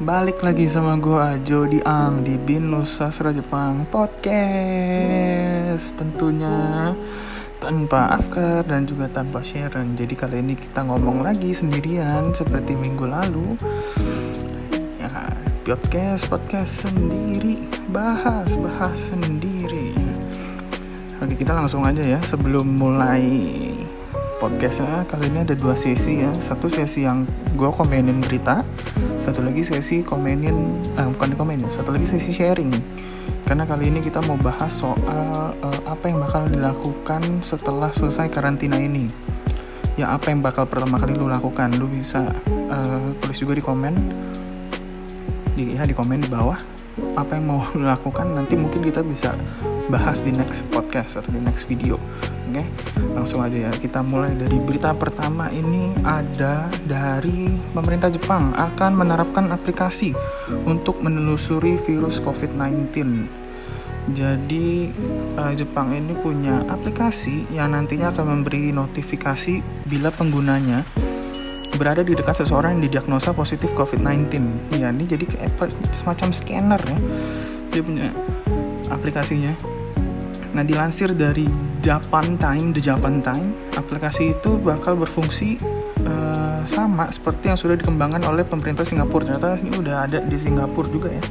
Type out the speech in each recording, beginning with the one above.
balik lagi sama gue Jody Ang di Binus Sastra Jepang Podcast. Tentunya tanpa Afkar dan juga tanpa Sharon. Jadi kali ini kita ngomong lagi sendirian seperti minggu lalu. Ya, podcast sendiri, bahas sendiri. Oke, kita langsung aja ya. Sebelum mulai podcastnya, kali ini ada 2 sesi ya. Satu sesi yang gue komenin berita, satu lagi sesi satu lagi sesi sharing. Karena kali ini kita mau bahas soal apa yang bakal dilakukan setelah selesai karantina ini. Ya, apa yang bakal pertama kali lu lakukan. Lu bisa tulis juga di komen, di komen di bawah apa yang mau lu lakukan. Nanti mungkin kita bisa bahas di next podcast atau di next video. Oke, langsung aja ya. Kita mulai dari berita pertama. Ini ada dari pemerintah Jepang akan menerapkan aplikasi untuk menelusuri virus COVID-19. Jadi Jepang ini punya aplikasi yang nantinya akan memberi notifikasi bila penggunanya berada di dekat seseorang yang didiagnosa positif COVID-19. Ya, ini jadi kayak semacam scanner ya. Dia punya aplikasinya. Nah, dilansir dari The Japan Time, aplikasi itu bakal berfungsi sama seperti yang sudah dikembangkan oleh pemerintah Singapura. Ternyata ini udah ada di Singapura juga ya,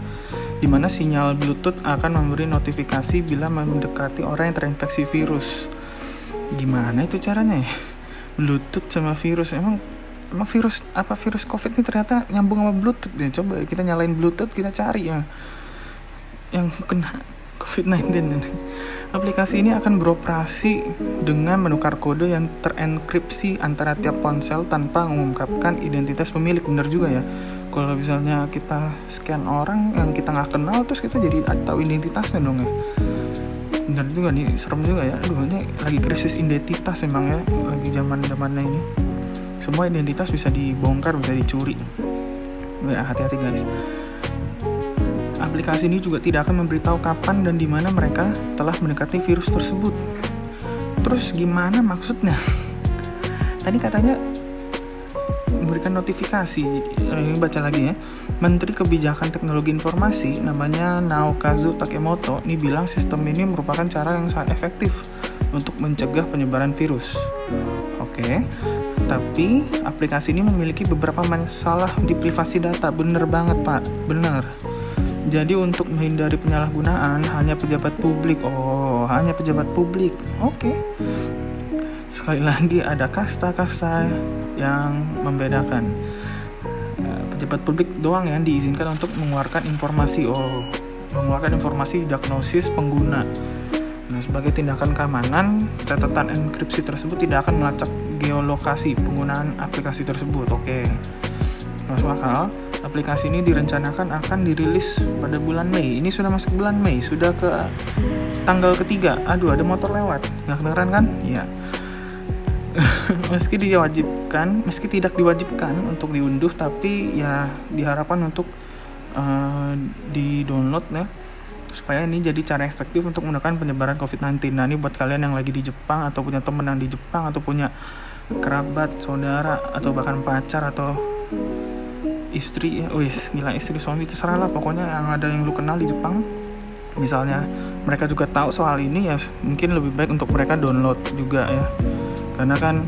di mana sinyal Bluetooth akan memberi notifikasi bila mendekati orang yang terinfeksi virus. Gimana itu caranya ya? Bluetooth sama virus, emang virus COVID ini ternyata nyambung sama Bluetooth ya. Coba kita nyalain Bluetooth, kita cari ya yang kena COVID-19. Aplikasi ini akan beroperasi dengan menukar kode yang terenkripsi antara tiap ponsel tanpa mengungkapkan identitas pemilik. Bener juga ya, kalau misalnya kita scan orang yang kita nggak kenal terus kita jadi tahu identitasnya dong ya. Bener juga nih, serem juga ya. Aduh, ini lagi krisis identitas emang ya, lagi zamannya ini. Semua identitas bisa dibongkar, bisa dicuri. Ya, hati-hati guys. Aplikasi ini juga tidak akan memberitahu kapan dan di mana mereka telah mendekati virus tersebut. Terus gimana maksudnya? Tadi katanya memberikan notifikasi. Ini baca lagi ya. Menteri Kebijakan Teknologi Informasi namanya Naokazu Takemoto ini bilang sistem ini merupakan cara yang sangat efektif untuk mencegah penyebaran virus. Oke. Tapi aplikasi ini memiliki beberapa masalah di privasi data. Bener banget Pak, bener. Jadi untuk menghindari penyalahgunaan hanya pejabat publik. Oke. Sekali lagi ada kasta-kasta yang membedakan. Pejabat publik doang yang diizinkan untuk mengeluarkan informasi. Mengeluarkan informasi diagnosis pengguna. Nah, sebagai tindakan keamanan, catatan enkripsi tersebut tidak akan melacak geolokasi penggunaan aplikasi tersebut. Oke. Masuk akal. Aplikasi ini direncanakan akan dirilis pada bulan Mei. Ini sudah masuk bulan Mei, sudah ke tanggal ketiga. Aduh, ada motor lewat. Nggak kedengeran kan? Ya. Meski tidak diwajibkan untuk diunduh, tapi ya diharapkan untuk di-download ya, supaya ini jadi cara efektif untuk menekan penyebaran COVID-19. Nah, ini buat kalian yang lagi di Jepang atau punya teman yang di Jepang atau punya kerabat, saudara atau bahkan pacar atau istri ya, istri suami terserah lah, pokoknya yang lu kenal di Jepang, misalnya mereka juga tahu soal ini ya, mungkin lebih baik untuk mereka download juga ya, karena kan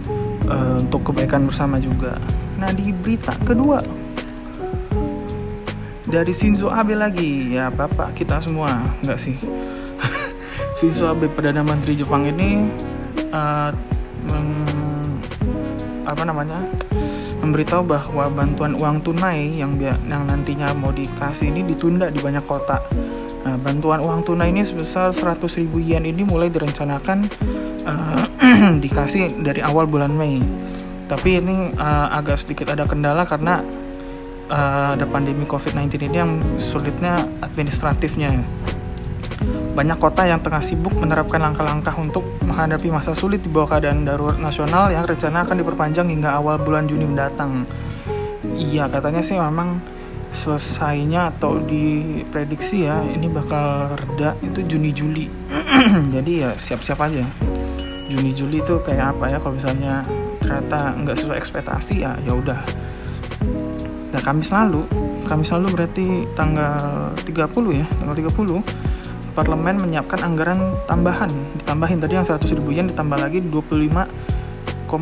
untuk kebaikan bersama juga. Nah, di berita kedua dari Shinzo Abe lagi ya, bapak kita semua, enggak sih. Shinzo Abe, Perdana Menteri Jepang ini memberitahu bahwa bantuan uang tunai yang nantinya mau dikasih ini ditunda di banyak kota. Nah, bantuan uang tunai ini sebesar 100.000 yen ini mulai direncanakan dikasih dari awal bulan Mei. Tapi ini agak sedikit ada kendala karena ada pandemi COVID-19 ini yang sulitnya administratifnya. Banyak kota yang tengah sibuk menerapkan langkah-langkah untuk menghadapi masa sulit di bawah keadaan darurat nasional yang rencana akan diperpanjang hingga awal bulan Juni mendatang. Iya, katanya sih memang selesainya atau diprediksi ya ini bakal reda itu Juni-Juli. Jadi ya siap-siap aja. Juni-Juli itu kayak apa ya, kalau misalnya ternyata nggak sesuai ekspektasi ya udah. Nah, Kamis lalu berarti tanggal 30 ya, tanggal 30 Parlemen menyiapkan anggaran ditambahin tadi yang 100.000 yen ditambah lagi 25,69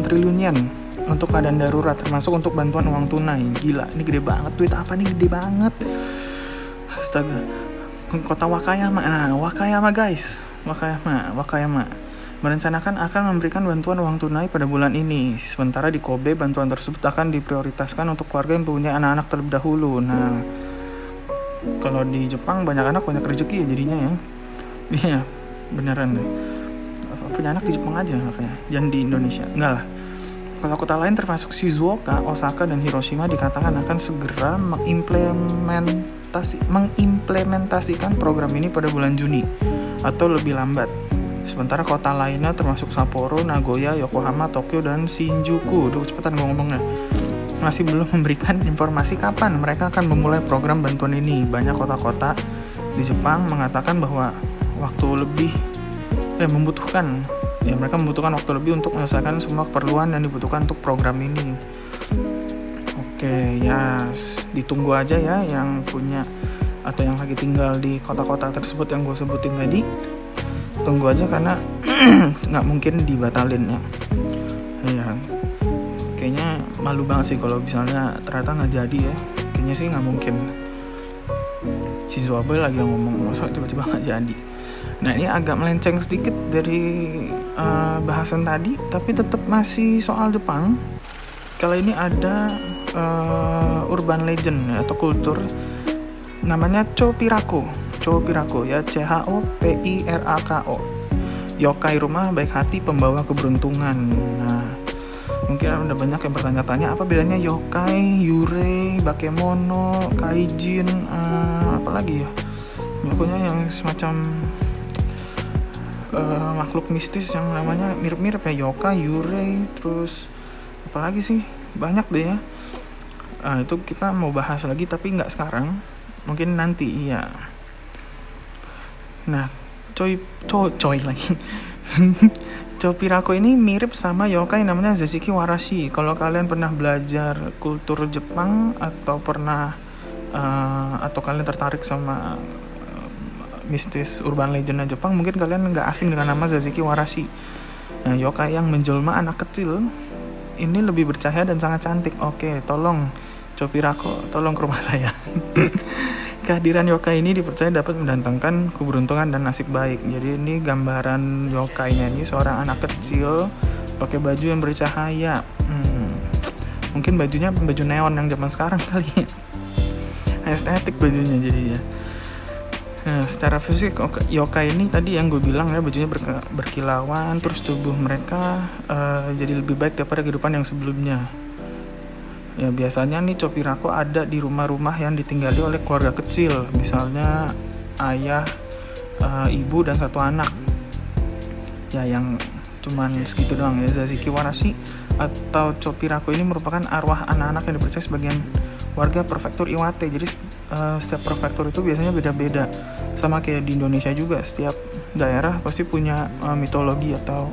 triliun yen untuk keadaan darurat, termasuk untuk bantuan uang tunai. Gila, ini gede banget, duit apa nih, gede banget. Astaga. Kota Wakayama guys, Wakayama merencanakan akan memberikan bantuan uang tunai pada bulan ini. Sementara di Kobe, bantuan tersebut akan diprioritaskan untuk keluarga yang punya anak-anak terlebih dahulu. Nah, kalau di Jepang banyak anak banyak rezeki ya jadinya ya. Iya, beneran deh. Punya anak di Jepang aja makanya, jangan di Indonesia. Enggak lah. Kota-kota lain termasuk Shizuoka, Osaka, dan Hiroshima dikatakan akan segera mengimplementasikan program ini pada bulan Juni atau lebih lambat. Sementara kota lainnya termasuk Sapporo, Nagoya, Yokohama, Tokyo, dan Shinjuku, cepetan gue ngomongnya, masih belum memberikan informasi kapan mereka akan memulai program bantuan ini. Banyak kota-kota di Jepang mengatakan bahwa mereka membutuhkan waktu lebih untuk menyelesaikan semua keperluan yang dibutuhkan untuk program ini. Oke, ya ditunggu aja ya yang punya atau yang lagi tinggal di kota-kota tersebut yang gue sebutin tadi. Tunggu aja karena nggak mungkin dibatalin ya. Ya, kayaknya malu banget sih kalau misalnya ternyata nggak jadi ya. Kayaknya sih nggak mungkin. Shinzo Abe lagi yang ngomong masa tiba-tiba nggak jadi. Nah, ini agak melenceng sedikit dari bahasan tadi, tapi tetap masih soal Jepang. Kali ini ada urban legend atau kultur namanya Chopirako ya, CHOPIRAKO. Yokai rumah baik hati pembawa keberuntungan. Nah, mungkin ada banyak yang bertanya-tanya apa bedanya yokai, yurei, bakemono, kaijin, apalagi ya, pokoknya yang semacam makhluk mistis yang namanya mirip-mirip ya, yokai, yurei, terus apalagi sih, banyak deh ya. Itu kita mau bahas lagi tapi nggak sekarang, mungkin nanti iya. Nah, coy lagi. Chopirako ini mirip sama yokai namanya Zashiki Warashi. Kalau kalian pernah belajar kultur Jepang atau kalian tertarik sama mistis urban legend Jepang, mungkin kalian nggak asing dengan nama Zashiki Warashi. Nah, yokai yang menjelma anak kecil ini lebih bercahaya dan sangat cantik. Oke, tolong Chopirako, tolong ke rumah saya. Kehadiran yokai ini dipercaya dapat mendatangkan keberuntungan dan nasib baik. Jadi ini gambaran yokainya ini seorang anak kecil pakai baju yang bercahaya. Mungkin bajunya baju neon yang zaman sekarang kali ya. Estetik bajunya jadinya. Nah, secara fisik yokai ini tadi yang gue bilang ya, bajunya berkilauan, terus tubuh mereka jadi lebih baik daripada kehidupan yang sebelumnya. Ya, biasanya nih Chopirako ada di rumah-rumah yang ditinggali oleh keluarga kecil, misalnya ayah, ibu, dan satu anak. Ya, yang cuman segitu doang ya. Zashiki Warashi atau Chopirako ini merupakan arwah anak-anak yang dipercaya sebagian warga prefektur Iwate. Jadi setiap prefektur itu biasanya beda-beda. Sama kayak di Indonesia juga, setiap daerah pasti punya mitologi atau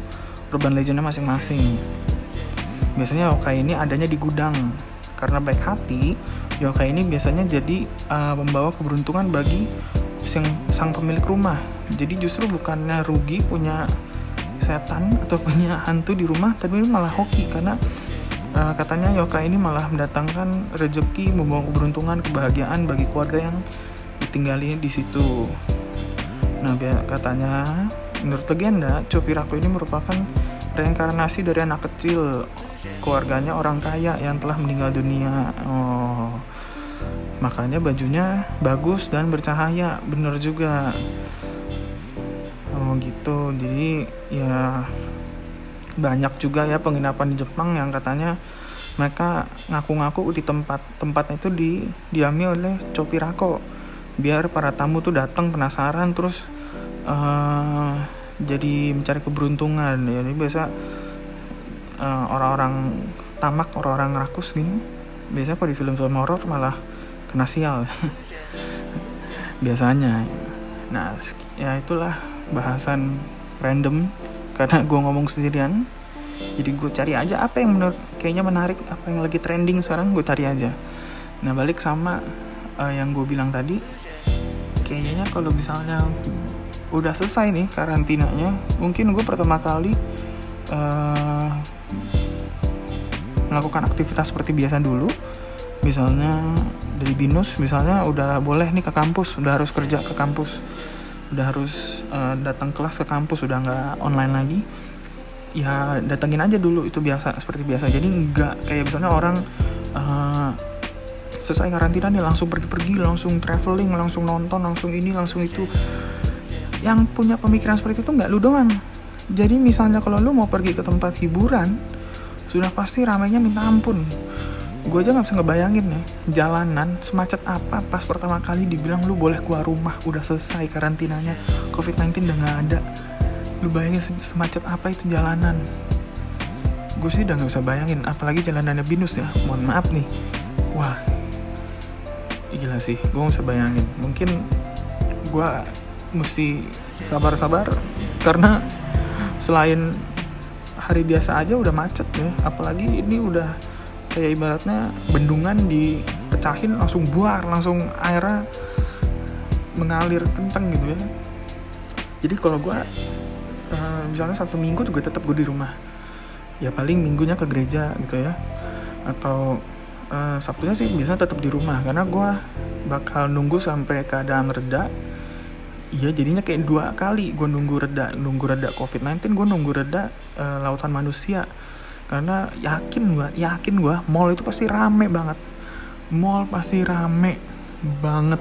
urban legendnya masing-masing. Biasanya yokai ini adanya di gudang. Karena baik hati, yokai ini biasanya jadi membawa keberuntungan bagi sang pemilik rumah. Jadi justru bukannya rugi punya setan atau punya hantu di rumah, tapi malah hoki karena katanya yokai ini malah mendatangkan rezeki, membawa keberuntungan, kebahagiaan bagi keluarga yang ditinggali di situ. Nah, katanya menurut legenda, Chopirako ini merupakan reinkarnasi dari anak kecil keluarganya orang kaya yang telah meninggal dunia. Makanya bajunya bagus dan bercahaya. Bener juga. Gitu. Jadi ya banyak juga ya penginapan di Jepang yang katanya mereka ngaku-ngaku di tempatnya itu didiami oleh Chopirako, biar para tamu tuh datang penasaran terus jadi mencari keberuntungan. Jadi biasa orang-orang tamak, orang-orang rakus gini, biasanya kalau di film-film horor malah kena sial. Biasanya. Nah, ya itulah bahasan random karena gue ngomong sendirian. Jadi gue cari aja apa yang kayaknya menarik, apa yang lagi trending sekarang, gue cari aja. Nah balik sama yang gue bilang tadi, kayaknya kalau misalnya udah selesai nih karantinanya, mungkin gue pertama kali melakukan aktivitas seperti biasa dulu. Misalnya dari BINUS, misalnya udah boleh nih ke kampus, udah harus kerja ke kampus, udah harus datang kelas ke kampus, udah nggak online lagi. Ya datengin aja dulu, itu biasa, seperti biasa. Jadi nggak kayak misalnya orang selesai karantina nih langsung pergi-pergi, langsung traveling, langsung nonton, langsung ini, langsung itu. Yang punya pemikiran seperti itu nggak lu doang. Jadi misalnya kalau lu mau pergi ke tempat hiburan, sudah pasti ramainya minta ampun. Gue aja gak bisa ngebayangin ya, jalanan semacet apa pas pertama kali dibilang lu boleh keluar rumah, udah selesai karantinanya, COVID-19 udah gak ada. Lu bayangin semacet apa itu jalanan. Gue sih udah gak bisa bayangin, apalagi jalanannya BINUS ya, mohon maaf nih. Wah, gila sih, gue gak bisa bayangin. Mungkin gue mesti sabar-sabar, karena selain hari biasa aja udah macet ya, apalagi ini udah kayak ibaratnya bendungan dipecahin langsung buar, langsung airnya mengalir kenceng gitu ya. Jadi kalau gue misalnya Sabtu Minggu juga tetap gue di rumah, ya paling minggunya ke gereja gitu ya, atau Sabtunya sih biasanya tetap di rumah, karena gue bakal nunggu sampai keadaan reda. Iya, jadinya kayak 2 kali gue nunggu reda COVID-19, gue nunggu reda lautan manusia. Karena yakin gue mall itu pasti rame banget. Mall pasti rame banget,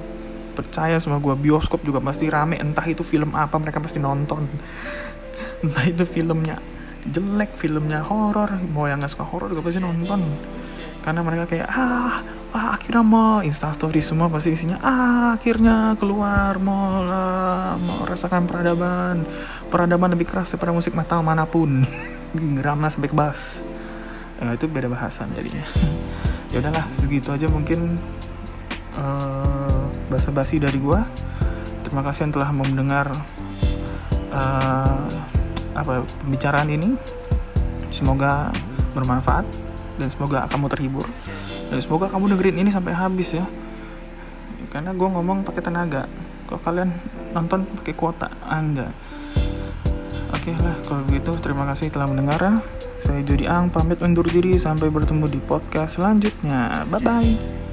percaya sama gue. Bioskop juga pasti rame, entah itu film apa mereka pasti nonton. Entah itu filmnya jelek, filmnya horor, mau yang gak suka horor juga pasti nonton. Karena mereka kayak akhirnya mau Instastory semua pasti isinya akhirnya keluar mau rasakan peradaban lebih keras daripada musik metal manapun. Drama sampai ke bass, itu beda bahasan jadinya. Ya udahlah, segitu aja mungkin basa-basi dari gua. Terima kasih yang telah mendengar pembicaraan ini. Semoga bermanfaat dan semoga kamu terhibur, dan semoga kamu dengerin ini sampai habis ya, karena gue ngomong pakai tenaga. Kalau kalian nonton pakai kuota, enggak. Oke lah, kalau begitu terima kasih telah mendengar. Saya Jody Ang pamit undur diri, sampai bertemu di podcast selanjutnya. Bye bye.